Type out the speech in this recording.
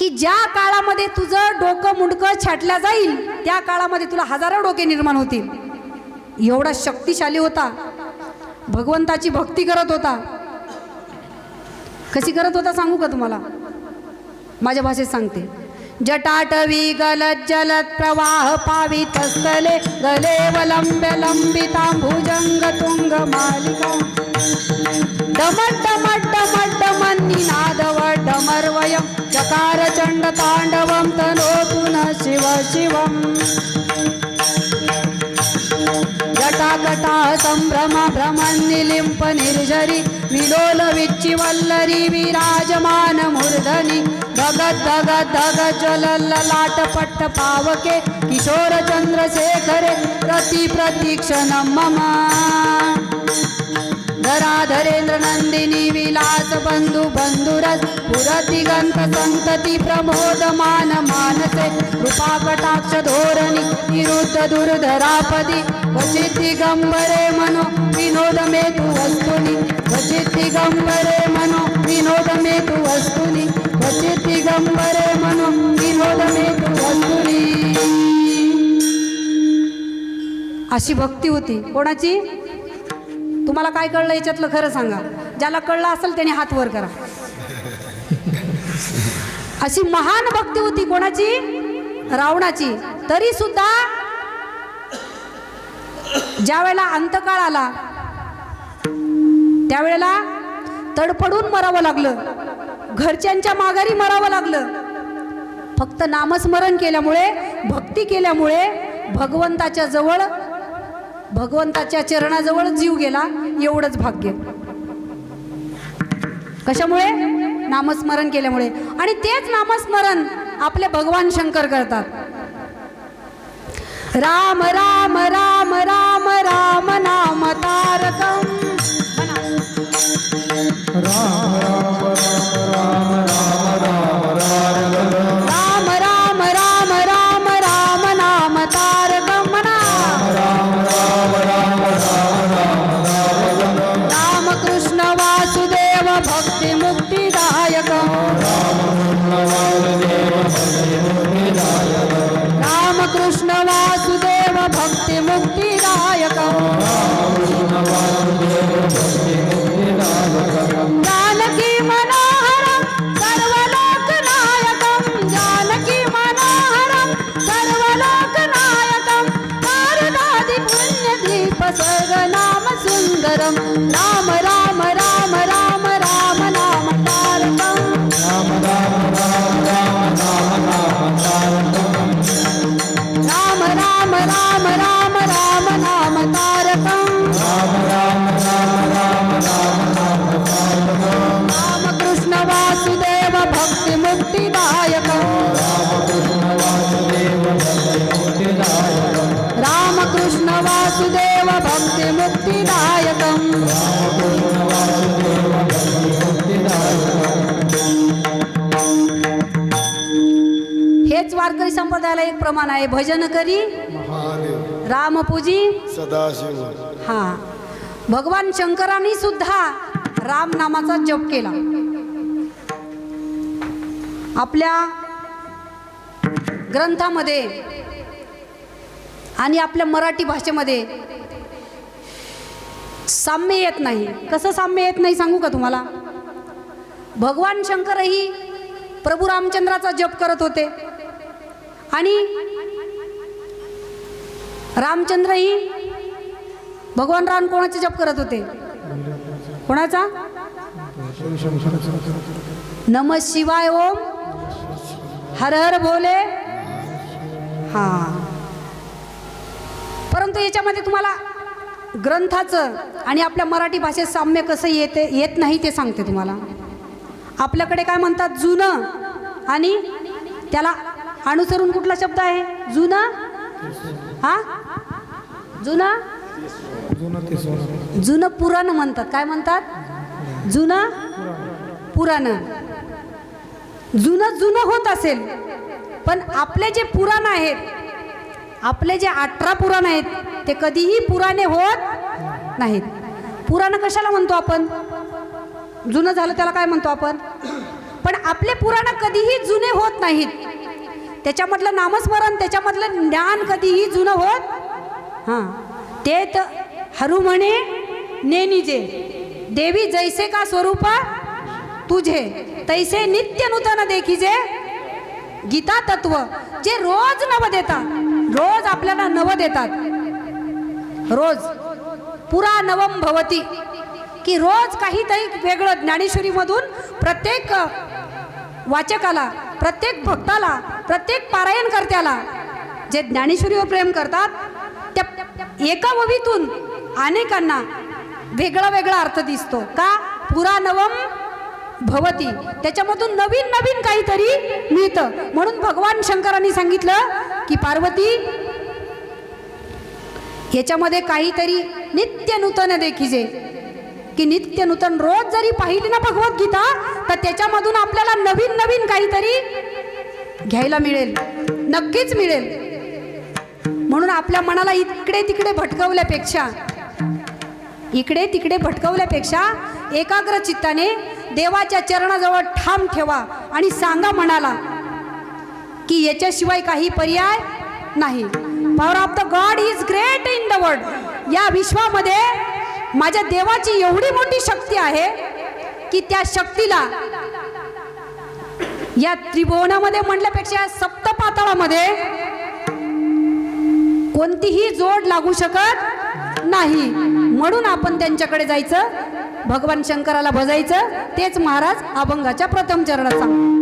की ज्या काळामध्ये तुझं डोकं मुंडकं छाटल्या जाईल त्या काळामध्ये तुला हजारो डोके निर्माण होतील. एवढा शक्तिशाली होता, भगवंताची भक्ती करत होता. कशी करत होता सांगू का तुम्हाला? माझ्या भाषेत सांगते. जटाटवी गलत जलत प्रवाह पावित स्थले गलेवलंब्य लंबितांभुजंग तुंग मालिका डमट डमट डमट डमन्निनादव डमर्वयं चकार चंड तांडवं तनोतु न शिव शिवम्. जटाकटा संभ्रम भ्रमन्निलिम्प निर्झरी विलोल विच्चिवल्लरी विराजमान मूर्धनि धगत धगत धगत ज्वलल्ललाट पट्ट पावके किशोर चंद्रशेखरे प्रति प्रतीक्षणं मम. धराधरेन्द्र नंदिनी विलास बंधु बंधुरस पुरतिगंत संतति प्रमोदमान मानसे कृपा कटाक्ष धोरणी निरुद्ध दुर्धरापदी क्वचित् दिगंबरे मनो विनोद मे तु वस्तुनि क्वचित् दिगंबरे मनो विनोद मे तु वस्तुनि क्वचित् दिगंबरे मनो विनोद मे तु वस्तुनि. अशी भक्ती होती कोणाची? तुम्हाला काय कळलं याच्यातलं खरं सांगा. ज्याला कळलं असेल त्याने हात वर करा. अशी महान भक्ती होती कोणाची? रावणाची. तरी सुद्धा ज्या वेळेला अंतकाळ आला त्यावेळेला तडफडून मरावं लागलं, घरच्यांच्या माघारी मरावं लागलं. फक्त नामस्मरण केल्यामुळे, भक्ती केल्यामुळे भगवंताच्या जवळ, भगवंताच्या चरणाजवळ जीव गेला. एवढंच भाग्य. कशामुळे? नामस्मरण केल्यामुळे. आणि तेच नामस्मरण आपले भगवान शंकर करतात. राम राम राम राम राम नाम तारकम. राम राम राम राम राम नाम तारकम म्हणा. राम कृष्ण वासुदेव भक्ती मुक्तिदायक. राम कृष्ण वासुदेव भक्ती मुक्तिदायक. जानकी मनोहरं सर्वलोकनायकं. जानकी मनोहरं सर्वलोकनायकं. नारदादि पुण्यदीप सर्वनाम सुंदरं. राम राम राम राम राम नाम तारकं. राम राम राम राम राम नाम तारकं. राम राम राम राम राम नाम तारकं. राम राम राम राम राम नाम तारकं. राम कृष्ण वासुदेव भक्ति मुक्तिदायक. राम कृष्ण वासुदेव भक्ति मुक्तिदायक. हेच वारकरी संप्रदायाला एक प्रमाण आहे. भजन करी रामपूजी सदाशिव. हा, भगवान शंकरांनी सुद्धा राम नामाचा जप केला. आपल्या ग्रंथामध्ये आणि आपल्या मराठी भाषेमध्ये साम्य येत नाही. कसं साम्य येत नाही सांगू का तुम्हाला? भगवान शंकरही प्रभू रामचंद्राचा जप करत होते आणि रामचंद्रही भगवान राम कोणाचा जप करत होते? कोणाचा? नमः शिवाय ओम हर हर भोले. हा, परंतु याच्यामध्ये तुम्हाला ग्रंथाचं आणि आपल्या मराठी भाषेत साम्य कसं येत नाही ते सांगते तुम्हाला. आपल्याकडे काय म्हणतात? जुनं. आणि त्याला अनुसरून कुठला शब्द आहे? जुनं. हा, जुनं जुनं पुराण म्हणतात. काय म्हणतात? जुनं पुराण. जुनं जुनं होत असेल, पण आपले जे पुराण आहेत, आपले जे 18 पुराण आहेत ते कधीही पुराणे होत नाहीत. पुराण कशाला म्हणतो आपण? जुनं झालं त्याला काय म्हणतो आपण? पण आपले पुराण कधीही जुने होत नाहीत. त्याच्यामधलं नामस्मरण, त्याच्यामधलं ज्ञान कधीही जुनं होत हां. ते तर हरू म्हणे नेनिजे, देवी जैसे का स्वरूपा तुझे, तैसे नित्य नूतन देखीजे गीता तत्व. जे रोज नव देतात, रोज आपल्याला नव देतात, रोज पुरा नवम भवती, की रोज काहीतरी वेगळं. ज्ञानेश्वरीमधून प्रत्येक वाचकाला, प्रत्येक भक्ताला, प्रत्येक पारायणकर्त्याला जे ज्ञानेश्वरीवर प्रेम करतात त्या एका वहीतून अनेकांना वेगळा वेगळा अर्थ दिसतो. का? पुरा नवम भवती, त्याच्यामधून नवीन नवीन काहीतरी मिळतं. म्हणून भगवान शंकरांनी सांगितलं की पार्वती, याच्यामध्ये काहीतरी नित्य नूतन देखीजे, की नित्य नूतन रोज जरी पाहिली ना भगवद्गीता, तर त्याच्यामधून आपल्याला नवीन नवीन काहीतरी घ्यायला मिळेल, नक्कीच मिळेल. म्हणून आपल्या मनाला इकडे तिकडे भटकवल्यापेक्षा, इकडे तिकडे भटकवल्यापेक्षा एकाग्र चित्ताने देवाच्या चरणाजवळ ठाम ठेवा आणि सांगा मनाला की याच्याशिवाय काही पर्याय नाही. Power of the God is great in the world. या विश्वामध्ये माझ्या देवाची एवढी मोठी शक्ती आहे की त्या शक्तीला या त्रिभुवनामध्ये म्हटल्यापेक्षा सप्तपाताळामध्ये कोणतीही जोड लागू शकत नाही. म्हणून आपण त्यांच्याकडे जायचं, भगवान शंकराला भजायचं. तेच महाराज अभंगाच्या प्रथम चरणात सांगतात.